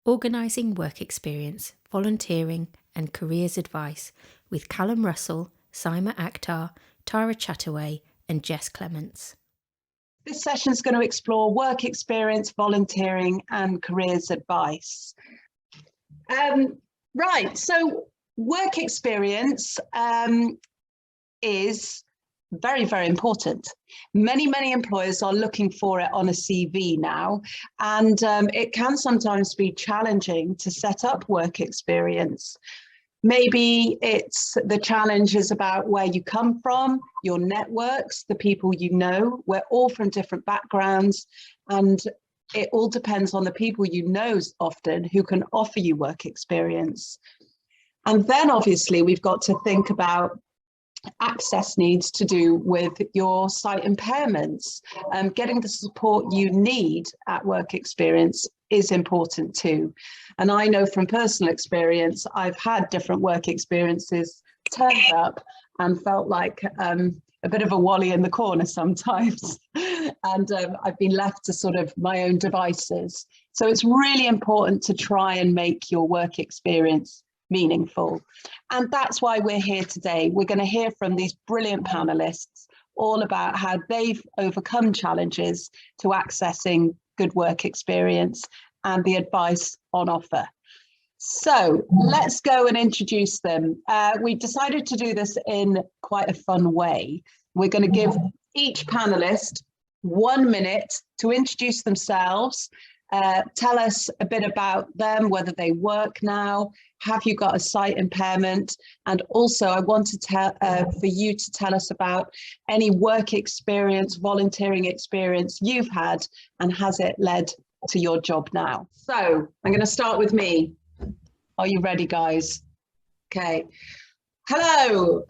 Organising Work Experience, Volunteering and Careers Advice with Callum Russell, Saima Akhtar, Tara Chattaway and Jess Clements. This session is going to explore work experience, volunteering and careers advice. Right, so work experience is very, very important. Many employers are looking for it on a CV now, and it can sometimes be challenging to set up work experience. Maybe the challenge is about where you come from, your networks, the people you know. We're all from different backgrounds, and it all depends on the people you know often who can offer you work experience. And then obviously we've got to think about access needs to do with your sight impairments. Getting the support you need at work experience is important too. And I know from personal experience, I've had different work experiences turned up and felt like a bit of a wally in the corner sometimes. And I've been left to sort of my own devices. So it's really important to try and make your work experience meaningful. And that's why we're here today. We're going to hear from these brilliant panelists all about how they've overcome challenges to accessing good work experience and the advice on offer. So let's go and introduce them. We decided to do this in quite a fun way. We're going to give each panelist 1 minute to introduce themselves, tell us a bit about them, whether they work now, have you got a sight impairment, and also I want to tell for you to tell us about any work experience, volunteering experience you've had, and has it led to your job now? So I'm going to start with me. Are you ready, guys? Okay. Hello,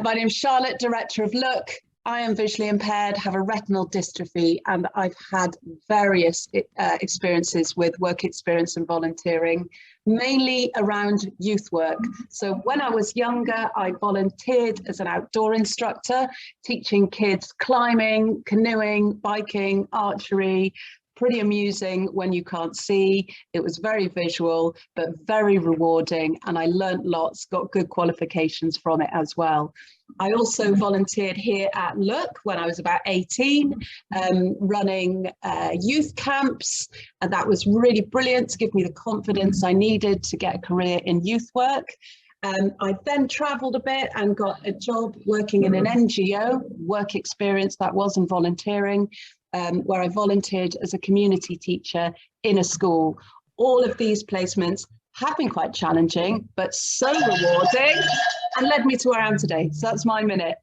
my name's Charlotte, Director of Look. I am visually impaired, have a retinal dystrophy, and I've had various experiences with work experience and volunteering, mainly around youth work. So when I was younger, I volunteered as an outdoor instructor, teaching kids climbing, canoeing, biking, archery. Pretty amusing when you can't see. It was very visual, but very rewarding. And I learnt lots, got good qualifications from it as well. I also volunteered here at Look when I was about 18, running youth camps. And that was really brilliant to give me the confidence I needed to get a career in youth work. I then travelled a bit and got a job working in an NGO, work experience that wasn't volunteering, where I volunteered as a community teacher in a school. All of these placements have been quite challenging, but so rewarding and led me to where I am today. So that's my minute.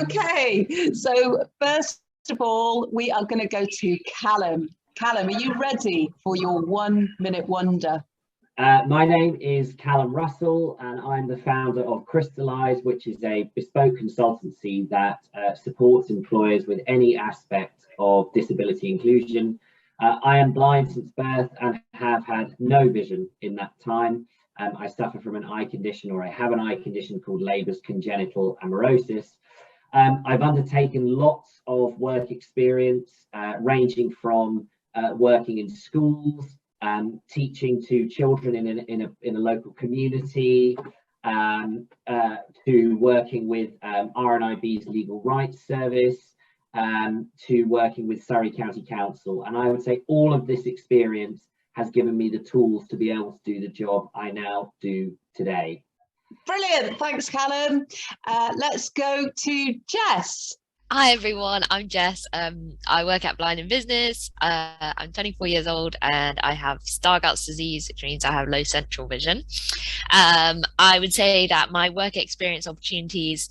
Okay, so first of all, we are going to go to Callum. Callum, are you ready for your 1 minute wonder? My name is Callum Russell, and I'm the founder of Crystallize, which is a bespoke consultancy that supports employers with any aspect of disability inclusion. I am blind since birth and have had no vision in that time. I suffer from an eye condition, or I have an eye condition called Leber's congenital amaurosis. I've undertaken lots of work experience, ranging from working in schools, teaching to children in a local community, to working with RNIB's Legal Rights Service, to working with Surrey County Council. And I would say all of this experience has given me the tools to be able to do the job I now do today. Brilliant, thanks Callum. Let's go to Jess. Hi everyone, I'm Jess. I work at Blind in Business. I'm 24 years old and I have Stargardt's disease, which means I have low central vision. I would say that my work experience opportunities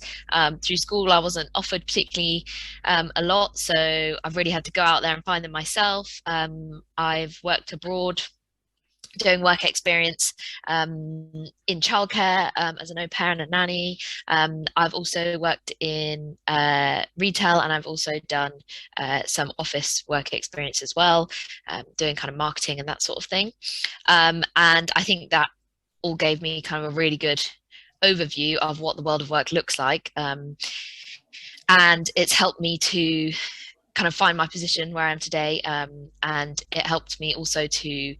through school, I wasn't offered particularly a lot, so I've really had to go out there and find them myself. I've worked abroad doing work experience in childcare as an au pair and a nanny. I've also worked in retail, and I've also done some office work experience as well, doing kind of marketing and that sort of thing. And I think that all gave me kind of a really good overview of what the world of work looks like. And it's helped me to kind of find my position where I am today, and it helped me also to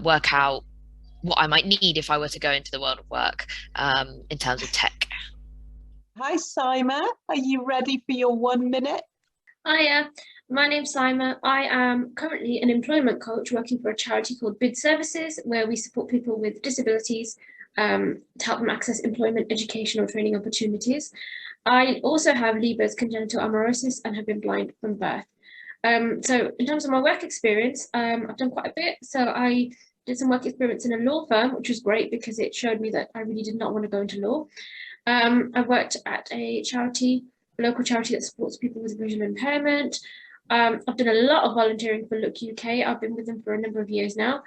work out what I might need if I were to go into the world of work in terms of tech. Hi, Saima. Are you ready for your 1 minute? Hiya, my name's Saima. I am currently an employment coach working for a charity called Bid Services, where we support people with disabilities to help them access employment, education, or training opportunities. I also have Leber's congenital amaurosis and have been blind from birth. So in terms of my work experience, I've done quite a bit. So I did some work experience in a law firm, which was great because it showed me that I really did not want to go into law. I worked at a local charity that supports people with visual impairment. I've done a lot of volunteering for Look UK. I've been with them for a number of years now.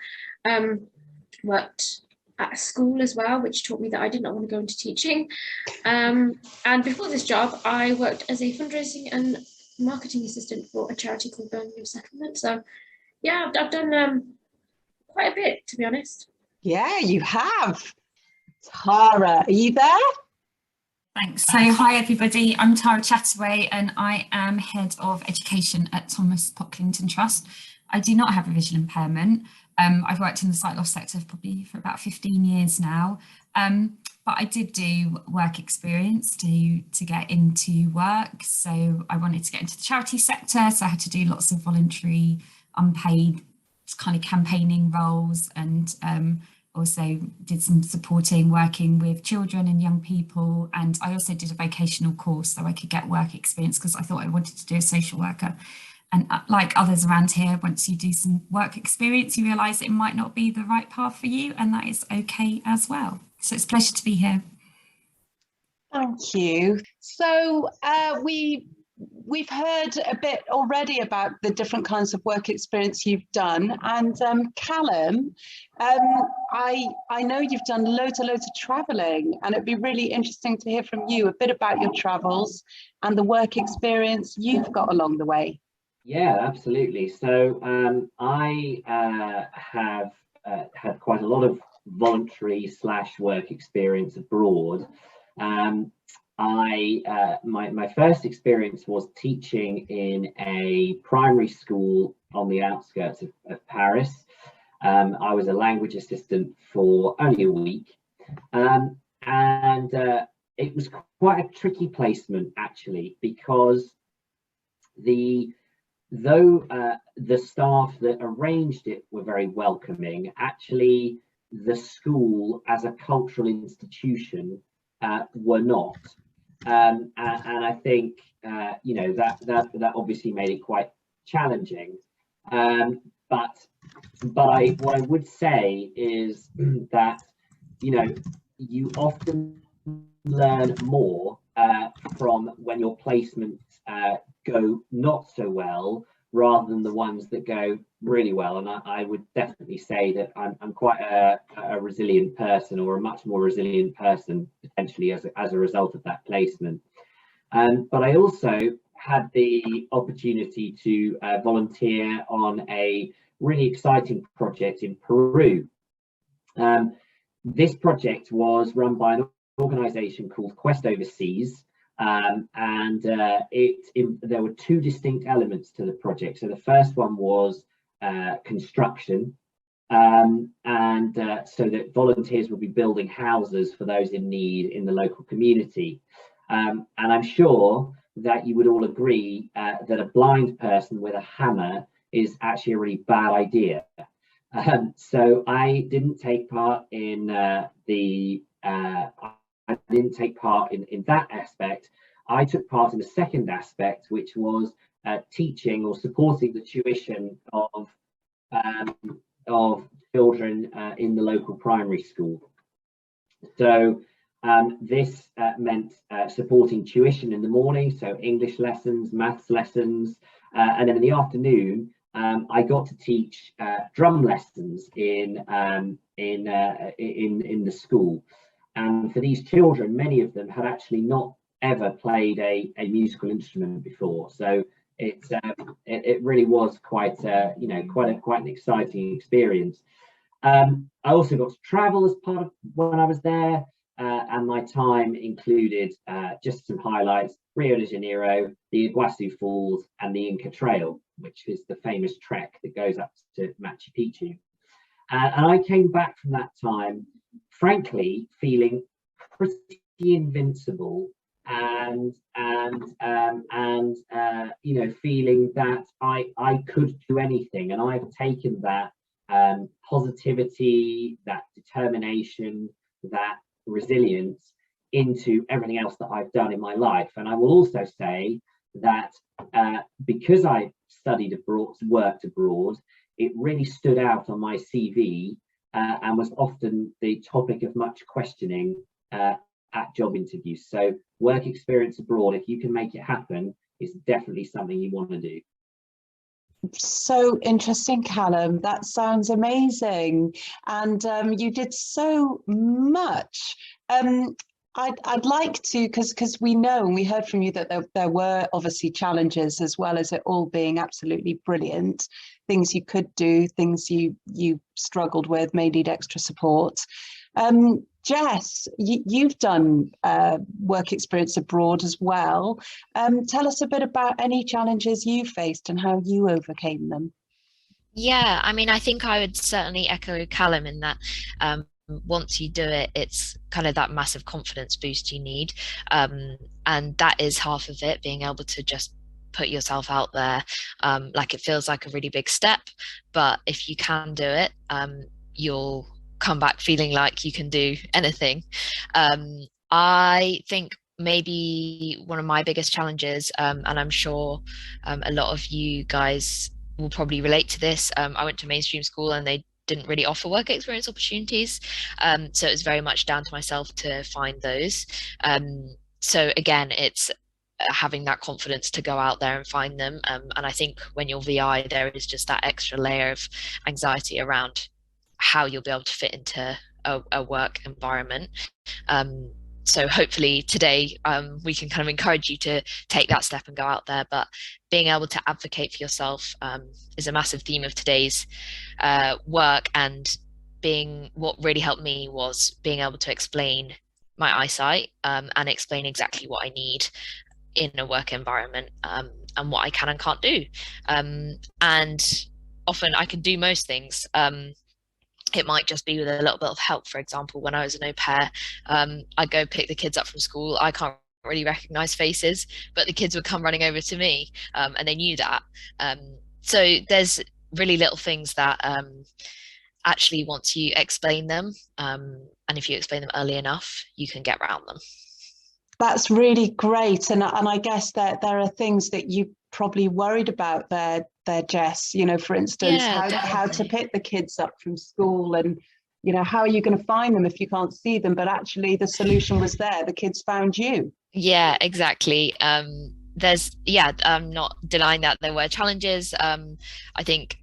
Worked at a school as well, which taught me that I did not want to go into teaching. And before this job, I worked as a fundraising and marketing assistant for a charity called Birmingham Settlement. So yeah, I've done quite a bit, to be honest. Yeah, you have. Tara, are you there? Thanks. So hi everybody, I'm Tara Chattaway and I am Head of Education at Pocklington Trust. I do not have a visual impairment. I've worked in the sight loss sector probably for about 15 years now, but I did do work experience to get into work. So I wanted to get into the charity sector, so I had to do lots of voluntary, unpaid kind of campaigning roles, and also did some supporting, working with children and young people. And I also did a vocational course so I could get work experience because I thought I wanted to do a social worker. And like others around here, once you do some work experience, you realise it might not be the right path for you, and that is okay as well. So it's a pleasure to be here. Thank you. So we've heard a bit already about the different kinds of work experience you've done. And Callum, I know you've done loads of travelling, and it'd be really interesting to hear from you a bit about your travels and the work experience you've got along the way. Yeah, absolutely. So I have had quite a lot of voluntary / work experience abroad. My first experience was teaching in a primary school on the outskirts of Paris. I was a language assistant for only a week, and it was quite a tricky placement actually, because though the staff that arranged it were very welcoming, actually the school as a cultural institution were not. And I think that obviously made it quite challenging. But what I would say is that you often learn more from when your placements go not so well, rather than the ones that go really well. And I would definitely say that I'm quite a resilient person, or a much more resilient person potentially as a result of that placement. But I also had the opportunity to volunteer on a really exciting project in Peru. This project was run by an organisation called Quest Overseas. There were two distinct elements to the project. So the first one was construction, so that volunteers would be building houses for those in need in the local community. And I'm sure that you would all agree that a blind person with a hammer is actually a really bad idea. So I didn't take part in in that aspect. I took part in the second aspect, which was teaching or supporting the tuition of children in the local primary school. So this meant supporting tuition in the morning, so English lessons, maths lessons, and then in the afternoon I got to teach drum lessons in the school. And for these children, many of them had actually not ever played a musical instrument before, so it really was quite an exciting experience. I also got to travel as part of when I was there. and my time included just some highlights: Rio de Janeiro, the Iguazu Falls, and the Inca Trail, which is the famous trek that goes up to Machu Picchu. And I came back from that time, frankly, feeling pretty invincible, and you know, feeling that I could do anything. And I've taken that positivity, that determination, that resilience into everything else that I've done in my life. And I will also say that because I studied abroad, worked abroad, it really stood out on my CV and was often the topic of much questioning at job interviews. So work experience abroad, if you can make it happen, is definitely something you want to do. So interesting, Callum. That sounds amazing. And you did so much. I'd like to, because we know and we heard from you that there were obviously challenges, as well as it all being absolutely brilliant, things you could do, things you struggled with, may need extra support. Jess, you've done work experience abroad as well. Tell us a bit about any challenges you faced and how you overcame them. Yeah, I mean, I think I would certainly echo Callum in that once you do it, it's kind of that massive confidence boost you need. And that is half of it, being able to just put yourself out there. Like, it feels like a really big step, but if you can do it, you'll come back feeling like you can do anything. I think maybe one of my biggest challenges, and I'm sure a lot of you guys will probably relate to this. I went to mainstream school and they didn't really offer work experience opportunities. So it was very much down to myself to find those. So again, it's having that confidence to go out there and find them. And I think when you're VI, there is just that extra layer of anxiety around how you'll be able to fit into a work environment. So hopefully today we can kind of encourage you to take that step and go out there. But being able to advocate for yourself is a massive theme of today's work. And what really helped me was being able to explain my eyesight and explain exactly what I need in a work environment, and what I can and can't do. And often I can do most things. It might just be with a little bit of help. For example, when I was an au pair, I'd go pick the kids up from school. I can't really recognize faces, but the kids would come running over to me, and they knew that. So there's really little things that actually, once you explain them, and if you explain them early enough, you can get around them. That's really great. And I guess that there are things that you probably worried about there, Jess, you know, for instance, how to pick the kids up from school, and, you know, how are you going to find them if you can't see them? But actually the solution was there. The kids found you. Yeah, exactly. I'm not denying that there were challenges. I think,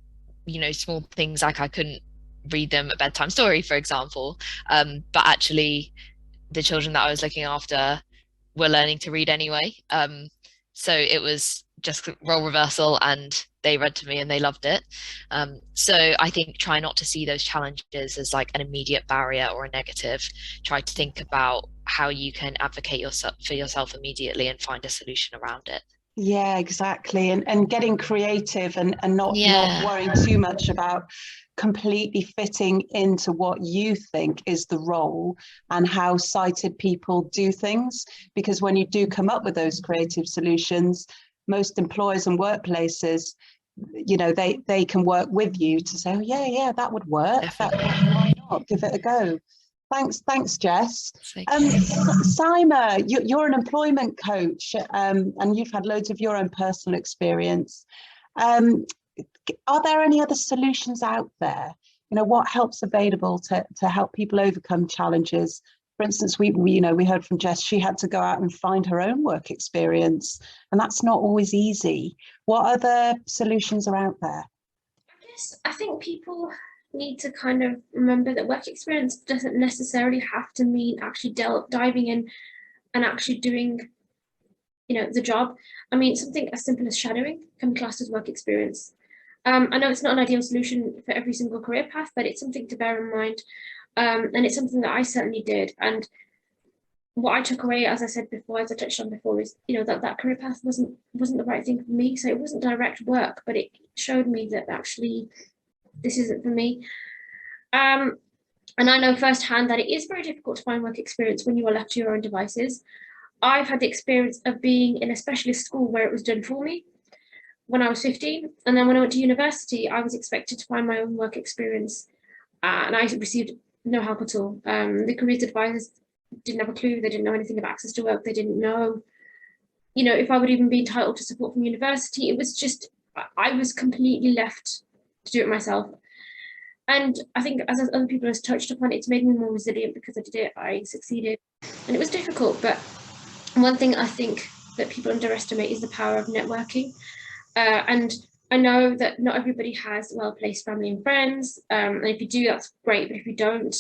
you know, small things like I couldn't read them a bedtime story, for example. But actually the children that I was looking after were learning to read anyway. So it was just role reversal, and they read to me and they loved it. So I think try not to see those challenges as like an immediate barrier or a negative. Try to think about how you can advocate for yourself immediately and find a solution around it. Yeah, exactly. And getting creative and not worrying too much about completely fitting into what you think is the role and how sighted people do things. Because when you do come up with those creative solutions, most employers and workplaces, you know, they can work with you to say, oh, yeah, that would work. Why not? Give it a go. Thanks, Jess. Saima, you're an employment coach, and you've had loads of your own personal experience. Are there any other solutions out there? You know, what help's available to help people overcome challenges? For instance, we heard from Jess, she had to go out and find her own work experience, and that's not always easy. What other solutions are out there? I think people need to kind of remember that work experience doesn't necessarily have to mean actually diving in and actually doing, you know, the job. I mean, something as simple as shadowing can be classed as work experience. I know it's not an ideal solution for every single career path, but it's something to bear in mind. And it's something that I certainly did. And what I took away, as I said before, as I touched on before, is, you know, that career path wasn't the right thing for me. So it wasn't direct work, but it showed me that actually this isn't for me. And I know firsthand that it is very difficult to find work experience when you are left to your own devices. I've had the experience of being in a specialist school where it was done for me when I was 15. And then when I went to university, I was expected to find my own work experience. And I received no help at all. The careers advisors didn't have a clue. They didn't know anything about access to work. They didn't know, you know, if I would even be entitled to support from university. It was just, I was completely left to do it myself. And I think, as other people have touched upon, it's made me more resilient because I did it. I succeeded, and it was difficult. But one thing I think that people underestimate is the power of networking. And I know that not everybody has well-placed family and friends. And if you do, that's great. But if you don't,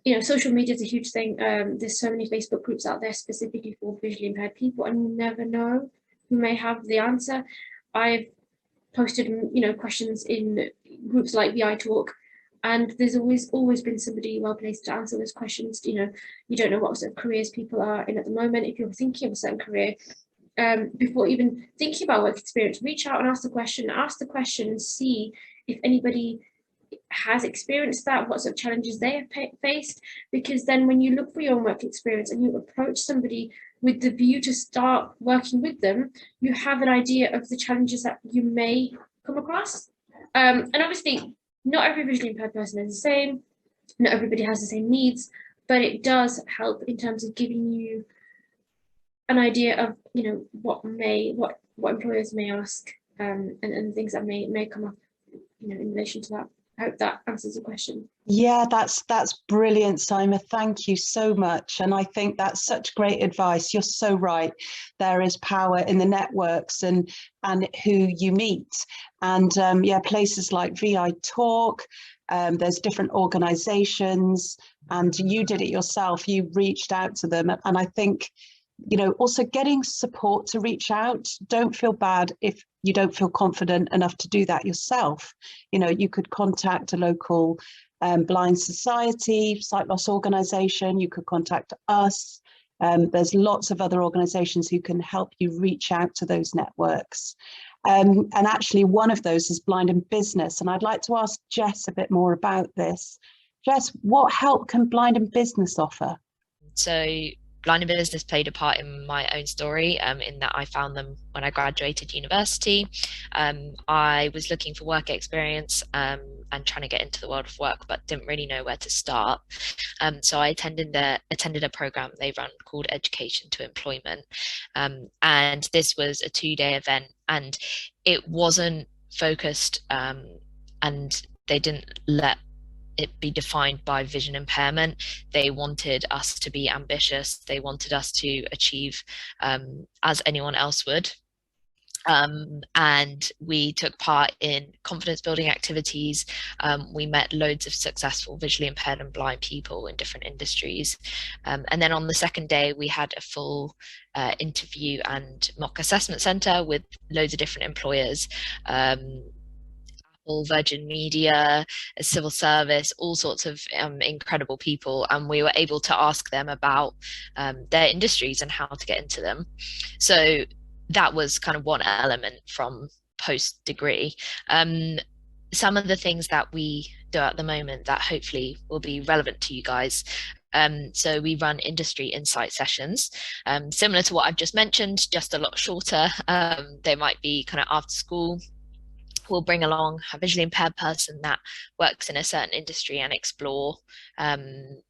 you know, social media is a huge thing. There's so many Facebook groups out there specifically for visually impaired people, and you never know who may have the answer. I've posted, you know, questions in groups like VI Talk, and there's always been somebody well placed to answer those questions. You know, you don't know what sort of careers people are in at the moment. If you're thinking of a certain career, before even thinking about work experience, reach out and ask the question and see if anybody has experienced that, what sort of challenges they have faced. Because then when you look for your own work experience and you approach somebody with the view to start working with them, you have an idea of the challenges that you may come across. And obviously, not every visually impaired person is the same. Not everybody has the same needs, but it does help in terms of giving you an idea of, you know, what employers may ask, and things that may come up, you know, in relation to that. I hope that answers the question. Yeah, that's brilliant, Saima. Thank you so much. And I think that's such great advice. You're so right. There is power in the networks and who you meet. And yeah, places like VI Talk, there's different organizations, and you did it yourself. You reached out to them. And I think, you know, also getting support to reach out. Don't feel bad if you don't feel confident enough to do that yourself. You know, you could contact a local blind society, sight loss organisation. You could contact us. There's lots of other organisations who can help you reach out to those networks. And actually, one of those is Blind in Business. And I'd like to ask Jess a bit more about this. Jess, what help can Blind in Business offer? So Blind in Business played a part in my own story, in that I found them when I graduated university. I was looking for work experience and trying to get into the world of work, but didn't really know where to start. So I attended a program they run called Education to Employment. And this was a 2-day event, and it wasn't focused, and they didn't let it be defined by vision impairment. They wanted us to be ambitious. They wanted us to achieve as anyone else would. And we took part in confidence building activities. We met loads of successful visually impaired and blind people in different industries. And then on the second day, we had a full interview and mock assessment center with loads of different employers. Virgin Media, civil service, all sorts of incredible people, and we were able to ask them about their industries and how to get into them. So that was kind of one element from post-degree. Some of the things that we do at the moment that hopefully will be relevant to you guys. So we run industry insight sessions, similar to what I've just mentioned, just a lot shorter. They might be kind of after school. We'll bring along a visually impaired person that works in a certain industry and explore kind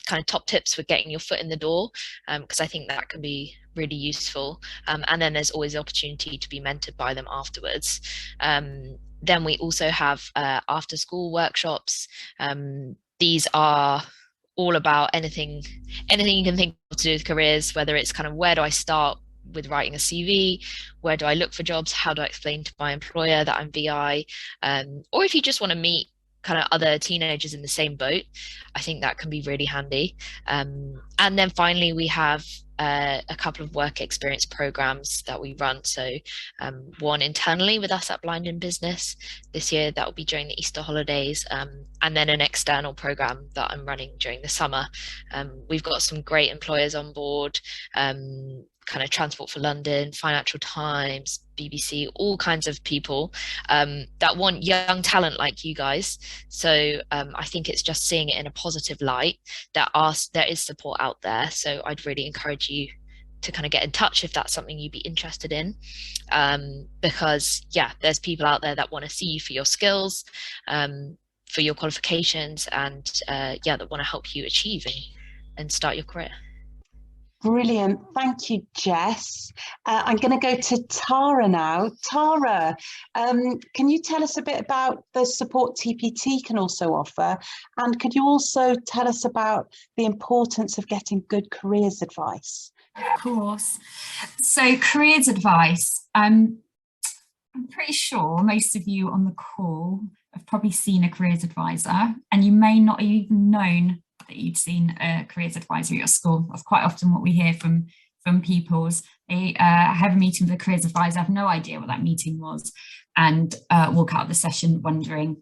of top tips for getting your foot in the door, because I think that can be really useful. And then there's always the opportunity to be mentored by them afterwards. Then we also have after school workshops. These are all about anything you can think of to do with careers, whether it's kind of where do I start with writing a CV, where do I look for jobs, how do I explain to my employer that I'm VI, or if you just want to meet kind of other teenagers in the same boat, I think that can be really handy. And then finally, we have a couple of work experience programs that we run. So one internally with us at Blind in Business this year, that will be during the Easter holidays, and then an external program that I'm running during the summer. We've got some great employers on board, kind of Transport for London, Financial Times, BBC, all kinds of people that want young talent like you guys. So I think it's just seeing it in a positive light that there is support out there. So I'd really encourage you to kind of get in touch if that's something you'd be interested in, because there's people out there that want to see you for your skills, for your qualifications, and that want to help you achieve and start your career. Brilliant. Thank you, Jess. I'm going to go to Tara now. Tara, can you tell us a bit about the support TPT can also offer? And could you also tell us about the importance of getting good careers advice? Of course. So careers advice, I'm pretty sure most of you on the call have probably seen a careers advisor, and you may not have even known that you'd seen a careers advisor at your school. That's quite often what we hear from pupils. They have a meeting with a careers advisor, have no idea what that meeting was, and walk out of the session wondering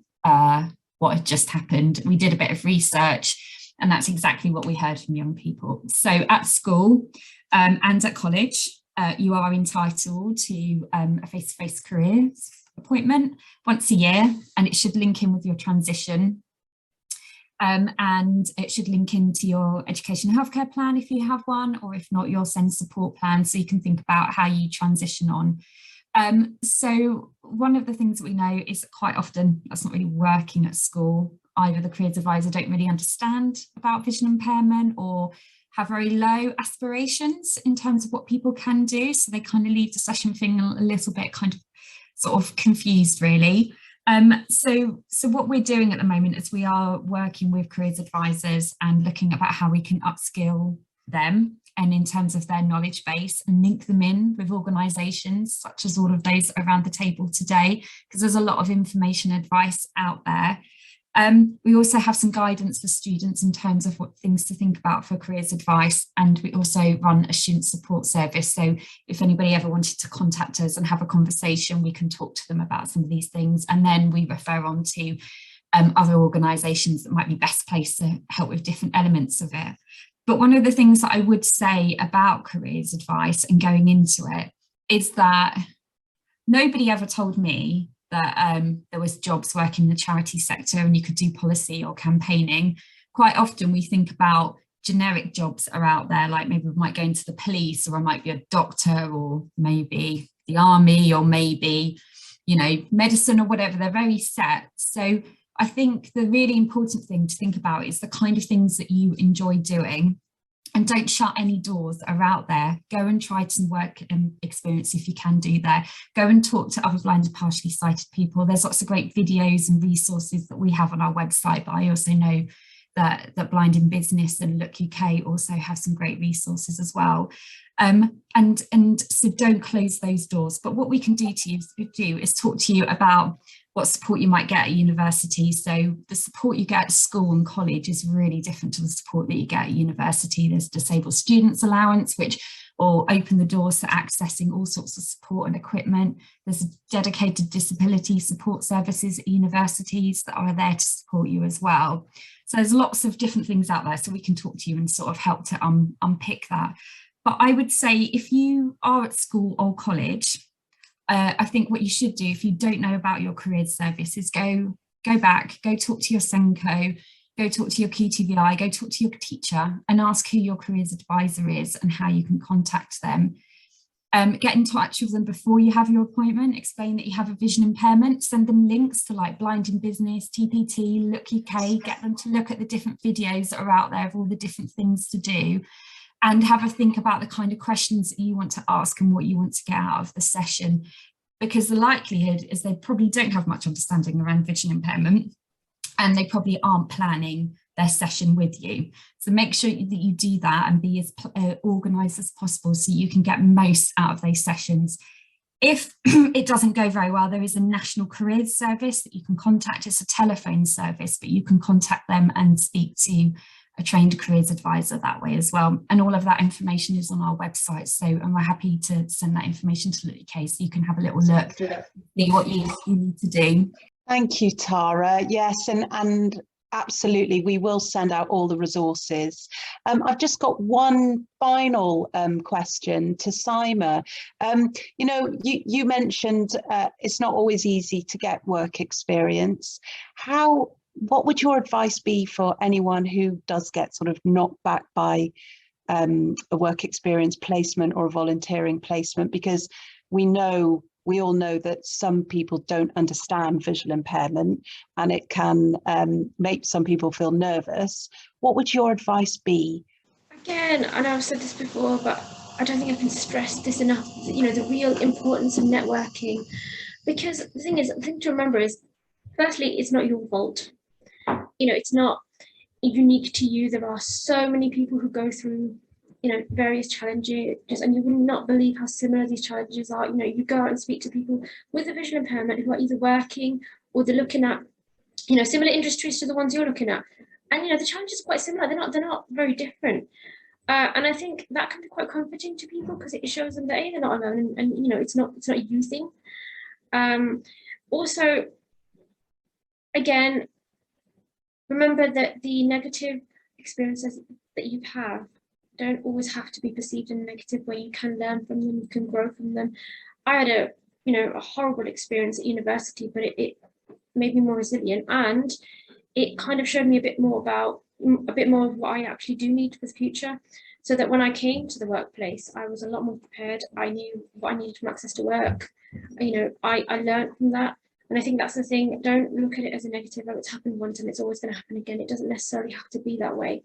what had just happened. We did a bit of research, and that's exactly what we heard from young people. So at school and at college, you are entitled to a face-to-face careers appointment once a year, and it should link in with your transition. And it should link into your education and healthcare plan if you have one, or if not, your SEND support plan, so you can think about how you transition on. So one of the things that we know is that quite often that's not really working at school. Either the careers advisor don't really understand about vision impairment, or have very low aspirations in terms of what people can do. So they kind of leave the session feeling a little bit kind of sort of confused, really. So what we're doing at the moment is we are working with careers advisors and looking about how we can upskill them, and in terms of their knowledge base, and link them in with organisations such as all of those around the table today, because there's a lot of information advice out there. We also have some guidance for students in terms of what things to think about for careers advice, and we also run a student support service. So if anybody ever wanted to contact us and have a conversation, we can talk to them about some of these things, and then we refer on to other organisations that might be best placed to help with different elements of it. But one of the things that I would say about careers advice and going into it is that nobody ever told me that there was jobs working in the charity sector and you could do policy or campaigning. Quite often we think about generic jobs that are out there, like maybe we might go into the police, or I might be a doctor, or maybe the army, or maybe, medicine or whatever. They're very set. So I think the really important thing to think about is the kind of things that you enjoy doing, and don't shut any doors that are out there. Go and try some work experience if you can do that. Go and talk to other blind and partially sighted people. There's lots of great videos and resources that we have on our website, but I also know that Blind in Business and Look UK also have some great resources as well. And so don't close those doors. But what we can do is talk to you about what support you might get at university. So the support you get at school and college is really different to the support that you get at university. There's disabled students allowance, which will open the doors to accessing all sorts of support and equipment. There's dedicated disability support services at universities that are there to support you as well. So there's lots of different things out there, so we can talk to you and sort of help to unpick that. But I would say if you are at school or college, I think what you should do, if you don't know about your careers service, is go back, go talk to your SENCO, go talk to your QTVI, go talk to your teacher and ask who your careers advisor is and how you can contact them. Get in touch with them before you have your appointment, explain that you have a vision impairment, send them links to like Blind in Business, TPT, Look UK, get them to look at the different videos that are out there of all the different things to do, and have a think about the kind of questions that you want to ask and what you want to get out of the session. Because the likelihood is they probably don't have much understanding around vision impairment, and they probably aren't planning their session with you. So make sure that you do that and be as organised as possible so you can get most out of those sessions. If it doesn't go very well, there is a National Careers Service that you can contact. It's a telephone service, but you can contact them and speak to a trained careers advisor that way as well. And all of that information is on our website. So, and we're happy to send that information to UK so you can have a little look, see what you need to do. Thank you, Tara. Yes, and absolutely, we will send out all the resources. I've just got one final question to Saima. You know, you mentioned it's not always easy to get work experience. What would your advice be for anyone who does get sort of knocked back by a work experience placement or a volunteering placement? Because we all know that some people don't understand visual impairment, and it can make some people feel nervous. What would your advice be? Again, I know I've said this before, but I don't think I can stress this enough, you know, the real importance of networking. Because the thing to remember is, firstly, it's not your fault. You know, it's not unique to you. There are so many people who go through, you know, various challenges, and you would not believe how similar these challenges are. You know, you go out and speak to people with a visual impairment who are either working or they're looking at, you know, similar industries to the ones you're looking at, and you know, the challenges are quite similar. They're not very different, and I think that can be quite comforting to people because it shows them that they're not alone, and you know, it's not a you thing. Also, again, remember that the negative experiences that you have don't always have to be perceived in a negative way. You can learn from them, you can grow from them. I had a horrible experience at university, but it made me more resilient, and it kind of showed me a bit more of what I actually do need for the future, so that when I came to the workplace, I was a lot more prepared. I knew what I needed from access to work. You know, I learned from that. And I think that's the thing. Don't look at it as a negative. Oh, it's happened once and it's always going to happen again. It doesn't necessarily have to be that way.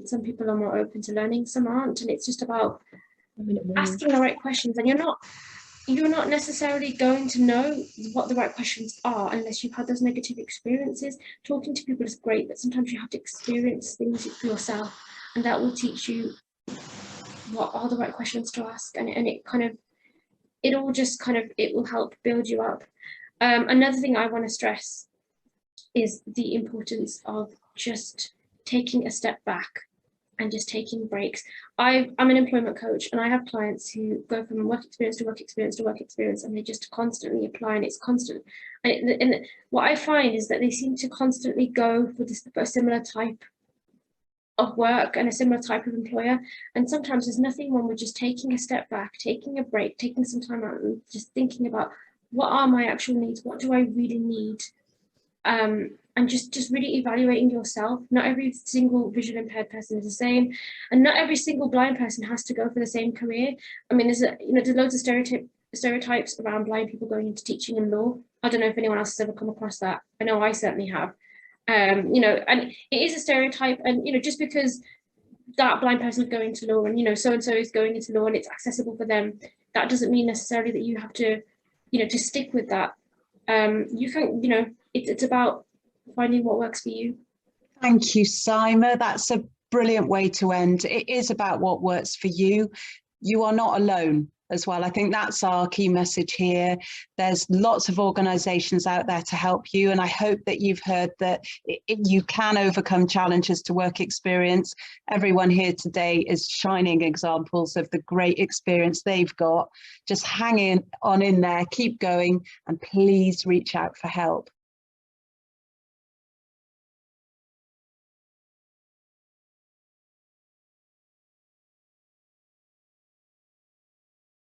Some people are more open to learning, some aren't, and it's just about asking the right questions. And you're not necessarily going to know what the right questions are unless you've had those negative experiences. Talking to people is great, but sometimes you have to experience things for yourself, and that will teach you what are the right questions to ask. And it will help build you up. Another thing I want to stress is the importance of just taking a step back and just taking breaks. I'm an employment coach, and I have clients who go from work experience to work experience to work experience, and they just constantly apply, and it's constant. And what I find is that they seem to constantly go for a similar type of work and a similar type of employer. And sometimes there's nothing wrong with just taking a step back, taking a break, taking some time out, and just thinking about, what are my actual needs? What do I really need? And just really evaluating yourself. Not every single visually impaired person is the same, and not every single blind person has to go for the same career. I mean, there's loads of stereotypes around blind people going into teaching and law. I don't know if anyone else has ever come across that. I know I certainly have. And it is a stereotype, and just because that blind person is going to law, and so and so is going into law, and it's accessible for them, that doesn't mean necessarily that you have to to stick with that. You can, it's about finding what works for you. Thank you, Saima. That's a brilliant way to end. It is about what works for you. You are not alone as well. I think that's our key message here. There's lots of organisations out there to help you, and I hope that you've heard that you can overcome challenges to work experience. Everyone here today is shining examples of the great experience they've got. Just hang on in there, keep going, and please reach out for help.